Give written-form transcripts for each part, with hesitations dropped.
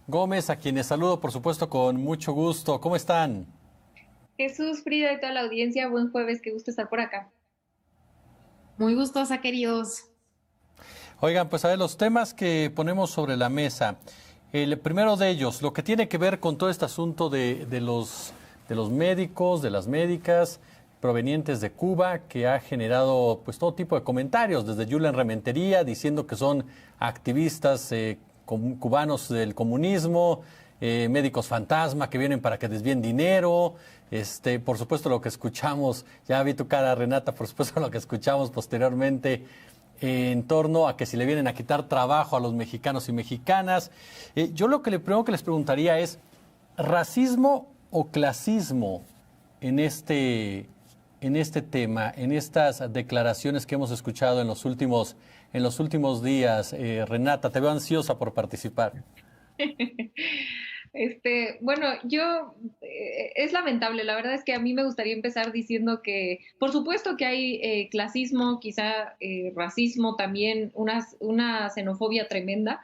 Gómez, a quienes saludo, por supuesto, con mucho gusto. ¿Cómo están? Jesús, Frida y toda la audiencia, buen jueves, qué gusto estar por acá. Muy gustosa, queridos. Oigan, pues a ver, los temas que ponemos sobre la mesa. El primero de ellos, lo que tiene que ver con todo este asunto de los médicos, de las médicas provenientes de Cuba, que ha generado pues todo tipo de comentarios, desde Julen Rementería, diciendo que son activistas cubanos del comunismo, médicos fantasma que vienen para que desvíen dinero. Por supuesto, lo que escuchamos, ya vi tu cara, Renata, por supuesto, lo que escuchamos posteriormente en torno a que si le vienen a quitar trabajo a los mexicanos y mexicanas. Yo lo que primero que les preguntaría es, ¿racismo o clasismo en este tema, en estas declaraciones que hemos escuchado en los últimos días? Renata, te veo ansiosa por participar. Bueno, es lamentable, la verdad es que a mí me gustaría empezar diciendo que, por supuesto que hay clasismo, quizá racismo también, una xenofobia tremenda.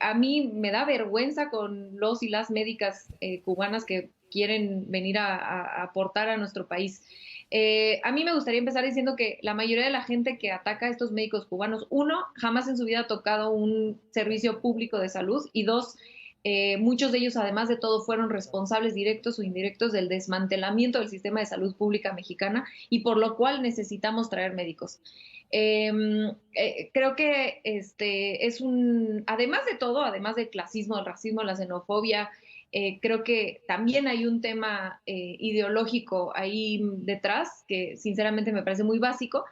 A mí me da vergüenza con los y las médicas cubanas que quieren venir a aportar a nuestro país. A mí me gustaría empezar diciendo que la mayoría de la gente que ataca a estos médicos cubanos, uno, jamás en su vida ha tocado un servicio público de salud y dos, muchos de ellos, además de todo, fueron responsables directos o indirectos del desmantelamiento del sistema de salud pública mexicana y por lo cual necesitamos traer médicos. Eh, Creo que además de todo, además del clasismo, el racismo, la xenofobia, creo que también hay un tema ideológico ahí detrás que sinceramente me parece muy básico,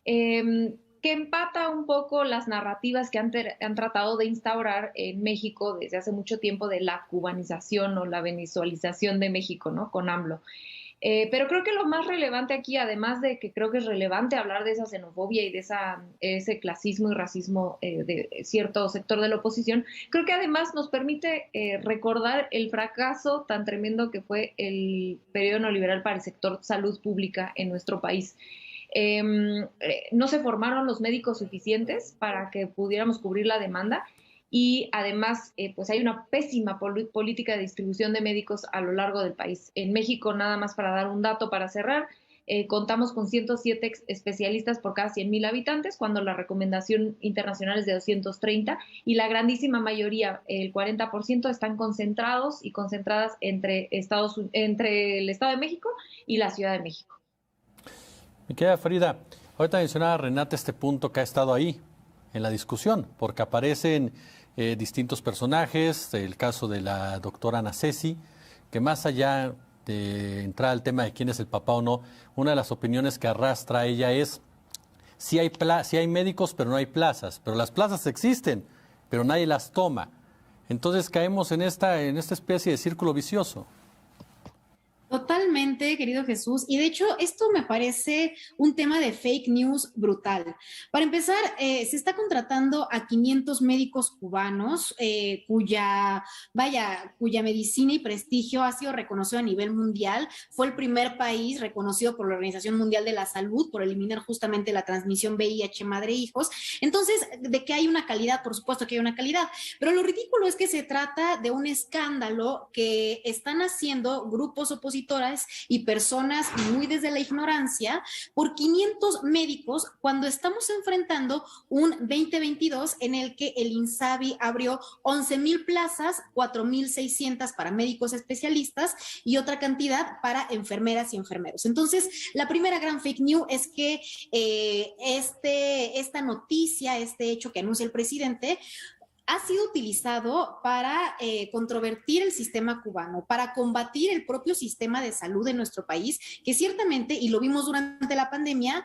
que empata un poco las narrativas que han tratado de instaurar en México desde hace mucho tiempo de la cubanización o la venezualización de México, ¿no? Con AMLO. Pero creo que lo más relevante aquí, además de que creo que es relevante hablar de esa xenofobia y de ese clasismo y racismo de cierto sector de la oposición, creo que además nos permite recordar el fracaso tan tremendo que fue el periodo neoliberal para el sector salud pública en nuestro país. No se formaron los médicos suficientes para que pudiéramos cubrir la demanda y además pues hay una pésima política de distribución de médicos a lo largo del país. En México, nada más para dar un dato para cerrar, contamos con 107 especialistas por cada 100,000 habitantes, cuando la recomendación internacional es de 230, y la grandísima mayoría, el 40%, están concentrados y concentradas entre el Estado de México y la Ciudad de México. Mi querida Frida, ahorita mencionaba Renata este punto que ha estado ahí en la discusión, porque aparecen distintos personajes, el caso de la doctora Ana Ceci, que más allá de entrar al tema de quién es el papá o no, una de las opiniones que arrastra ella es, sí hay médicos, pero no hay plazas, pero las plazas existen, pero nadie las toma. Entonces caemos en esta especie de círculo vicioso. Totalmente, querido Jesús. Y de hecho, esto me parece un tema de fake news brutal. Para empezar, se está contratando a 500 médicos cubanos cuya medicina y prestigio ha sido reconocido a nivel mundial. Fue el primer país reconocido por la Organización Mundial de la Salud por eliminar justamente la transmisión VIH madre-hijos. Entonces, de que hay una calidad, por supuesto que hay una calidad. Pero lo ridículo es que se trata de un escándalo que están haciendo grupos opositores y personas muy desde la ignorancia por 500 médicos cuando estamos enfrentando un 2022 en el que el INSABI abrió 11,000 plazas, 4,600 para médicos especialistas y otra cantidad para enfermeras y enfermeros. Entonces, la primera gran fake news es que esta noticia, este hecho que anuncia el presidente, ha sido utilizado para controvertir el sistema cubano, para combatir el propio sistema de salud de nuestro país, que ciertamente, y lo vimos durante la pandemia,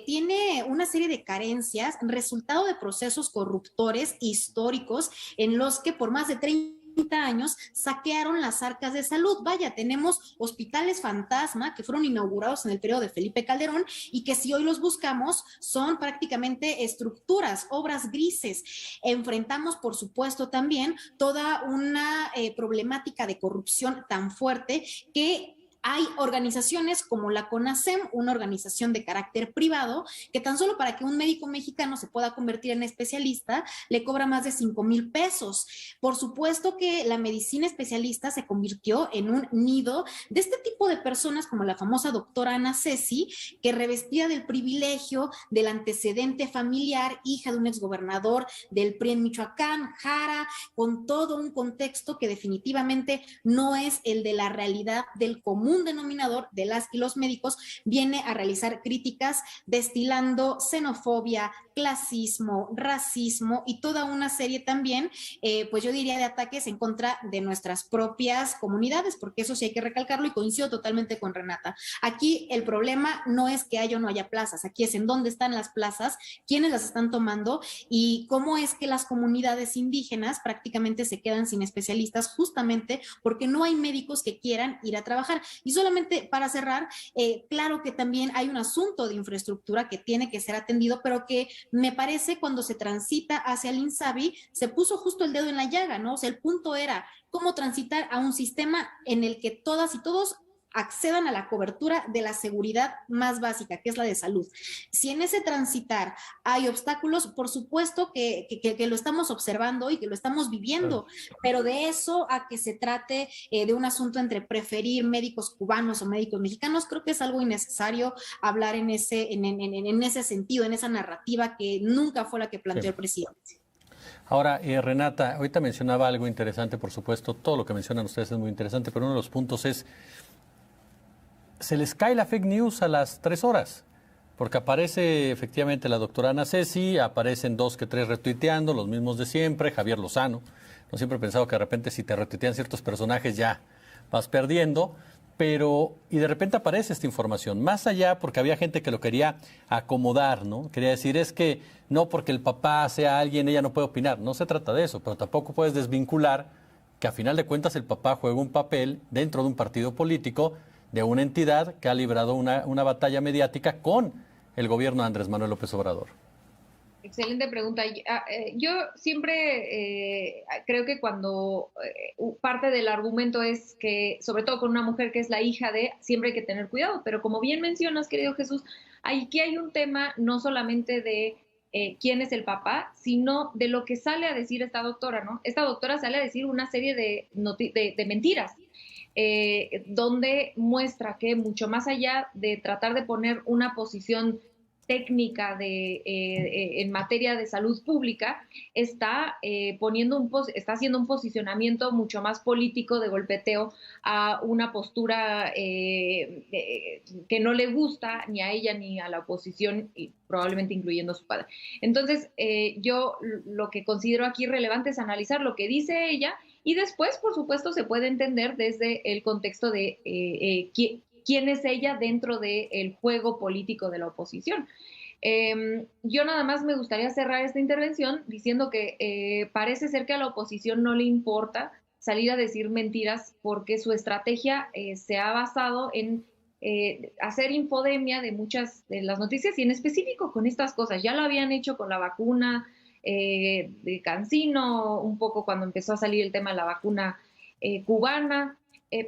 tiene una serie de carencias, resultado de procesos corruptores históricos en los que por más de 30 años saquearon las arcas de salud. Vaya, tenemos hospitales fantasma que fueron inaugurados en el periodo de Felipe Calderón y que si hoy los buscamos son prácticamente estructuras, obras grises. Enfrentamos, por supuesto, también toda una problemática de corrupción tan fuerte que hay organizaciones como la CONASEM, una organización de carácter privado, que tan solo para que un médico mexicano se pueda convertir en especialista, le cobra más de 5,000 pesos. Por supuesto que la medicina especialista se convirtió en un nido de este tipo de personas como la famosa doctora Ana Ceci, que revestía del privilegio del antecedente familiar, hija de un exgobernador del PRI en Michoacán, Jara, con todo un contexto que definitivamente no es el de la realidad del común denominador de las y los médicos, viene a realizar críticas destilando xenofobia, clasismo, racismo y toda una serie también, pues yo diría de ataques en contra de nuestras propias comunidades, porque eso sí hay que recalcarlo y coincido totalmente con Renata. Aquí el problema no es que haya o no haya plazas, aquí es en dónde están las plazas, quiénes las están tomando y cómo es que las comunidades indígenas prácticamente se quedan sin especialistas justamente porque no hay médicos que quieran ir a trabajar. Y solamente para cerrar, claro que también hay un asunto de infraestructura que tiene que ser atendido, pero que me parece cuando se transita hacia el INSABI, se puso justo el dedo en la llaga, ¿no? O sea, el punto era cómo transitar a un sistema en el que todas y todos accedan a la cobertura de la seguridad más básica, que es la de salud. Si en ese transitar hay obstáculos, por supuesto que lo estamos observando y que lo estamos viviendo, pero de eso a que se trate de un asunto entre preferir médicos cubanos o médicos mexicanos, creo que es algo innecesario hablar en ese sentido, en esa narrativa que nunca fue la que planteó el presidente. Ahora, Renata, ahorita mencionaba algo interesante, por supuesto, todo lo que mencionan ustedes es muy interesante, pero uno de los puntos es se les cae la fake news a las 3 horas, porque aparece efectivamente la doctora Ana Ceci, aparecen 2 que 3 retuiteando, los mismos de siempre, Javier Lozano. No siempre he pensado que de repente si te retuitean ciertos personajes ya vas perdiendo, y de repente aparece esta información, más allá porque había gente que lo quería acomodar, ¿no? Quería decir, es que no porque el papá sea alguien, ella no puede opinar. No se trata de eso, pero tampoco puedes desvincular que a final de cuentas el papá juega un papel dentro de un partido político de una entidad que ha librado una batalla mediática con el gobierno de Andrés Manuel López Obrador. Excelente pregunta. Yo siempre creo que cuando parte del argumento es que, sobre todo con una mujer que es la hija de, siempre hay que tener cuidado, pero como bien mencionas, querido Jesús, aquí hay un tema no solamente de quién es el papá, sino de lo que sale a decir esta doctora, ¿no? Esta doctora sale a decir una serie de mentiras. Donde muestra que mucho más allá de tratar de poner una posición técnica en materia de salud pública, está haciendo un posicionamiento mucho más político de golpeteo a una postura que no le gusta ni a ella ni a la oposición, y probablemente incluyendo a su padre. Entonces, yo lo que considero aquí relevante es analizar lo que dice ella. Y después, por supuesto, se puede entender desde el contexto de quién es ella dentro del juego político de la oposición. Yo nada más me gustaría cerrar esta intervención diciendo que parece ser que a la oposición no le importa salir a decir mentiras porque su estrategia se ha basado en hacer infodemia de muchas de las noticias y en específico con estas cosas. Ya lo habían hecho con la vacuna de CanSino, un poco cuando empezó a salir el tema de la vacuna cubana,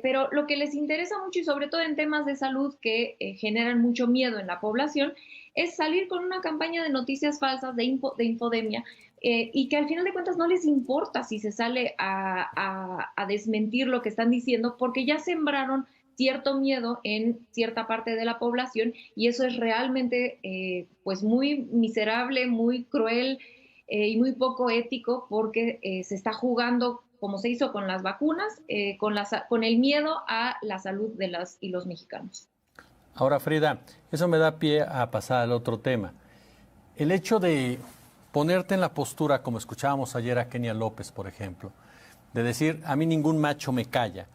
pero lo que les interesa mucho y sobre todo en temas de salud que generan mucho miedo en la población es salir con una campaña de noticias falsas, de infodemia, y que al final de cuentas no les importa si se sale a desmentir lo que están diciendo porque ya sembraron cierto miedo en cierta parte de la población y eso es realmente pues muy miserable, muy cruel, y muy poco ético porque se está jugando, como se hizo con las vacunas, con el miedo a la salud de las y los mexicanos. Ahora, Frida, eso me da pie a pasar al otro tema. El hecho de ponerte en la postura, como escuchábamos ayer a Kenia López, por ejemplo, de decir, a mí ningún macho me calla,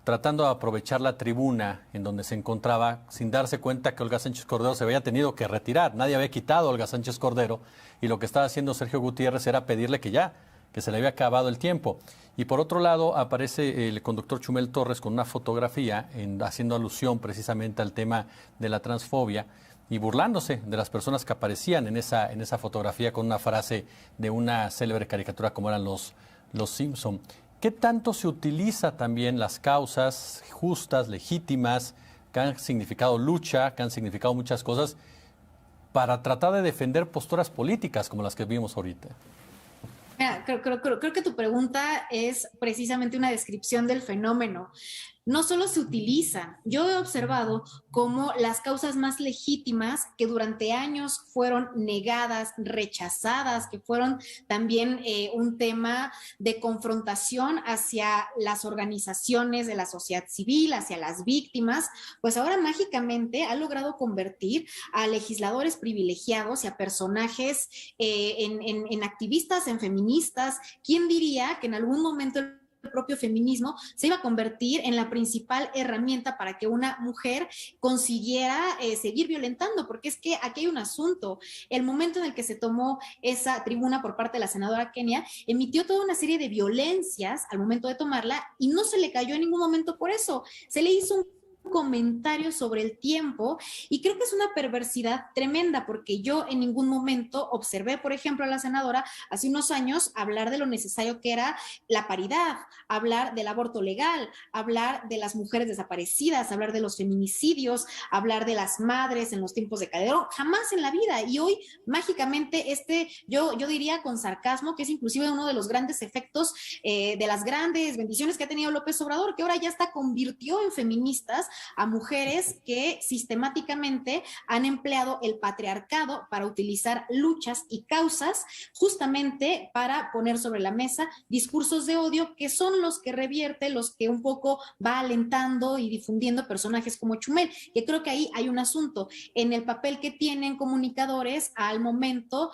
tratando de aprovechar la tribuna en donde se encontraba sin darse cuenta que Olga Sánchez Cordero se había tenido que retirar. Nadie había quitado a Olga Sánchez Cordero y lo que estaba haciendo Sergio Gutiérrez era pedirle que se le había acabado el tiempo. Y por otro lado aparece el conductor Chumel Torres con una fotografía haciendo alusión precisamente al tema de la transfobia y burlándose de las personas que aparecían en esa fotografía con una frase de una célebre caricatura como eran los Simpson. ¿Qué tanto se utiliza también las causas justas, legítimas, que han significado lucha, que han significado muchas cosas, para tratar de defender posturas políticas como las que vimos ahorita? Mira, creo que tu pregunta es precisamente una descripción del fenómeno. No solo se utilizan, yo he observado cómo las causas más legítimas que durante años fueron negadas, rechazadas, que fueron también un tema de confrontación hacia las organizaciones de la sociedad civil, hacia las víctimas, pues ahora mágicamente ha logrado convertir a legisladores privilegiados y a personajes en activistas, en feministas. ¿Quién diría que en algún momento el propio feminismo se iba a convertir en la principal herramienta para que una mujer consiguiera seguir violentando? Porque es que aquí hay un asunto. El momento en el que se tomó esa tribuna por parte de la senadora Kenia, emitió toda una serie de violencias al momento de tomarla y no se le cayó en ningún momento por eso. Se le hizo un comentario sobre el tiempo y creo que es una perversidad tremenda porque yo en ningún momento observé, por ejemplo, a la senadora hace unos años hablar de lo necesario que era la paridad, hablar del aborto legal, hablar de las mujeres desaparecidas, hablar de los feminicidios, hablar de las madres en los tiempos de Calderón, jamás en la vida. Y hoy mágicamente yo diría con sarcasmo que es inclusive uno de los grandes efectos de las grandes bendiciones que ha tenido López Obrador, que ahora ya hasta convirtió en feministas a mujeres que sistemáticamente han empleado el patriarcado para utilizar luchas y causas justamente para poner sobre la mesa discursos de odio que son los que revierte, los que un poco va alentando y difundiendo personajes como Chumel, que creo que ahí hay un asunto en el papel que tienen comunicadores al momento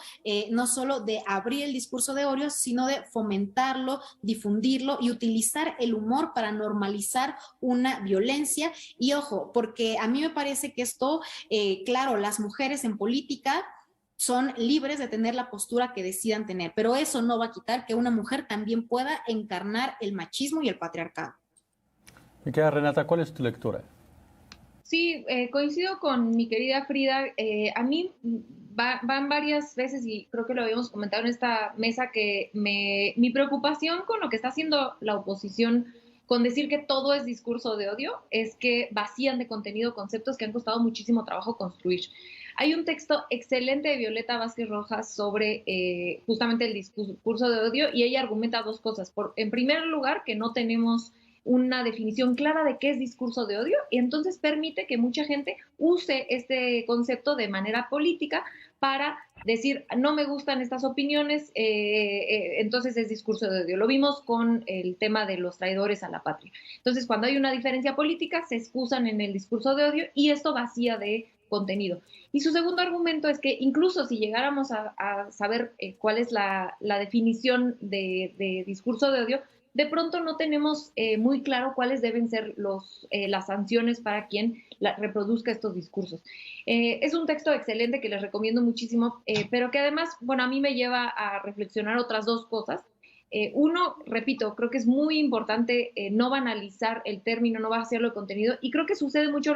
no solo de abrir el discurso de odio, sino de fomentarlo, difundirlo y utilizar el humor para normalizar una violencia. Y ojo, porque a mí me parece que esto, claro, las mujeres en política son libres de tener la postura que decidan tener, pero eso no va a quitar que una mujer también pueda encarnar el machismo y el patriarcado. Mi querida Renata, ¿cuál es tu lectura? Sí, coincido con mi querida Frida. A mí van varias veces, y creo que lo habíamos comentado en esta mesa, que mi preocupación con lo que está haciendo la oposición, con decir que todo es discurso de odio, es que vacían de contenido conceptos que han costado muchísimo trabajo construir. Hay un texto excelente de Violeta Vázquez Rojas sobre justamente el discurso de odio, y ella argumenta dos cosas. En primer lugar, que no tenemos una definición clara de qué es discurso de odio, y entonces permite que mucha gente use este concepto de manera política para decir, no me gustan estas opiniones, entonces es discurso de odio. Lo vimos con el tema de los traidores a la patria. Entonces, cuando hay una diferencia política, se excusan en el discurso de odio y esto vacía de contenido. Y su segundo argumento es que incluso si llegáramos a saber cuál es la definición de discurso de odio, de pronto no tenemos muy claro cuáles deben ser las sanciones para quien reproduzca estos discursos. Es un texto excelente que les recomiendo muchísimo, pero que además, bueno, a mí me lleva a reflexionar otras dos cosas. Uno, repito, creo que es muy importante no banalizar el término, no vaciarlo de contenido, y creo que sucede mucho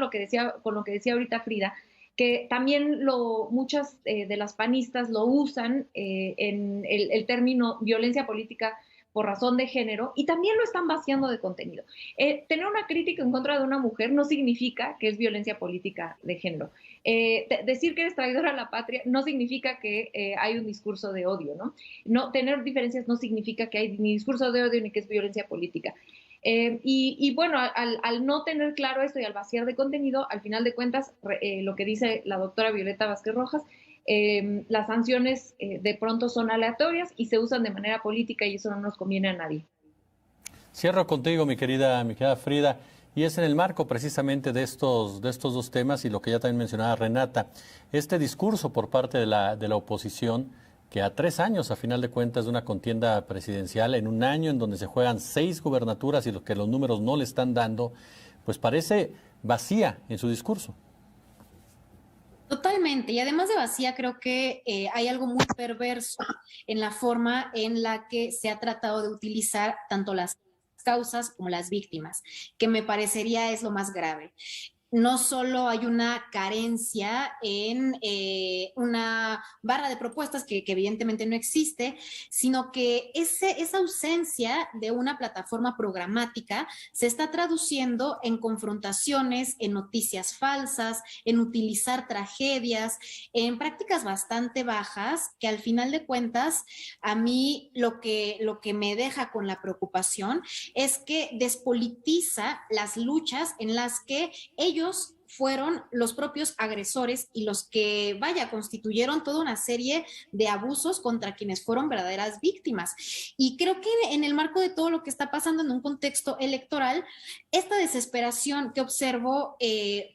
con lo que decía ahorita Frida, que también muchas de las panistas lo usan en el término violencia política por razón de género, y también lo están vaciando de contenido. Tener una crítica en contra de una mujer no significa que es violencia política de género. Decir que eres traidora a la patria no significa que hay un discurso de odio, ¿no? No, tener diferencias no significa que hay ni discurso de odio ni que es violencia política. Y bueno, al no tener claro esto y al vaciar de contenido, al final de cuentas, lo que dice la doctora Violeta Vázquez Rojas, las sanciones de pronto son aleatorias y se usan de manera política, y eso no nos conviene a nadie. Cierro contigo, mi querida Frida, y es en el marco precisamente de estos dos temas y lo que ya también mencionaba Renata, este discurso por parte de la oposición, que a 3 años, a final de cuentas, de una contienda presidencial, en un año en donde se juegan 6 gubernaturas y que los números no le están dando, pues parece vacía en su discurso. Totalmente, y además de vacía, creo que hay algo muy perverso en la forma en la que se ha tratado de utilizar tanto las causas como las víctimas, que me parecería es lo más grave. no solo hay una carencia en una barra de propuestas que evidentemente no existe, sino que esa ausencia de una plataforma programática se está traduciendo en confrontaciones, en noticias falsas, en utilizar tragedias, en prácticas bastante bajas que al final de cuentas a mí lo que me deja con la preocupación es que despolitiza las luchas en las que ellos fueron los propios agresores y los que, vaya, constituyeron toda una serie de abusos contra quienes fueron verdaderas víctimas. Y creo que en el marco de todo lo que está pasando en un contexto electoral, esta desesperación que observo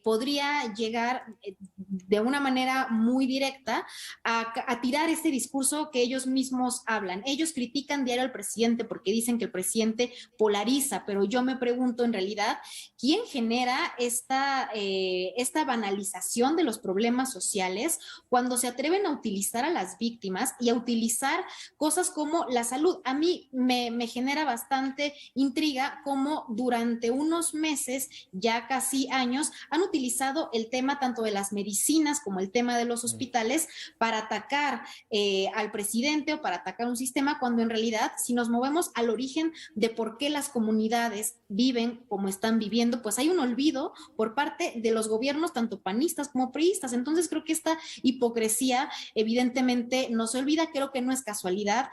podría llegar de una manera muy directa a tirar este discurso que ellos mismos hablan. Ellos critican diario al presidente porque dicen que el presidente polariza, pero yo me pregunto en realidad, ¿quién genera esta banalización de los problemas sociales cuando se atreven a utilizar a las víctimas y a utilizar cosas como la salud? A mí me genera bastante intriga cómo durante unos meses, ya casi años, han utilizado el tema tanto de las medicinas como el tema de los hospitales para atacar al presidente o para atacar un sistema, cuando en realidad, si nos movemos al origen de por qué las comunidades viven como están viviendo, pues hay un olvido por parte de los gobiernos, tanto panistas como priistas. Entonces creo que esta hipocresía evidentemente no se olvida. Creo que no es casualidad,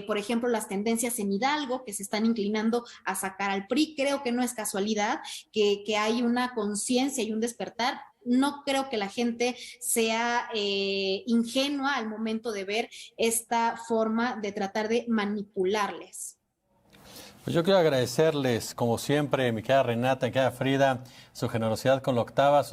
por ejemplo, las tendencias en Hidalgo que se están inclinando a sacar al PRI. Creo que no es casualidad que hay una conciencia y un despertar. No creo que la gente sea ingenua al momento de ver esta forma de tratar de manipularles. Pues yo quiero agradecerles, como siempre, mi querida Renata, mi querida Frida, su generosidad con la octava.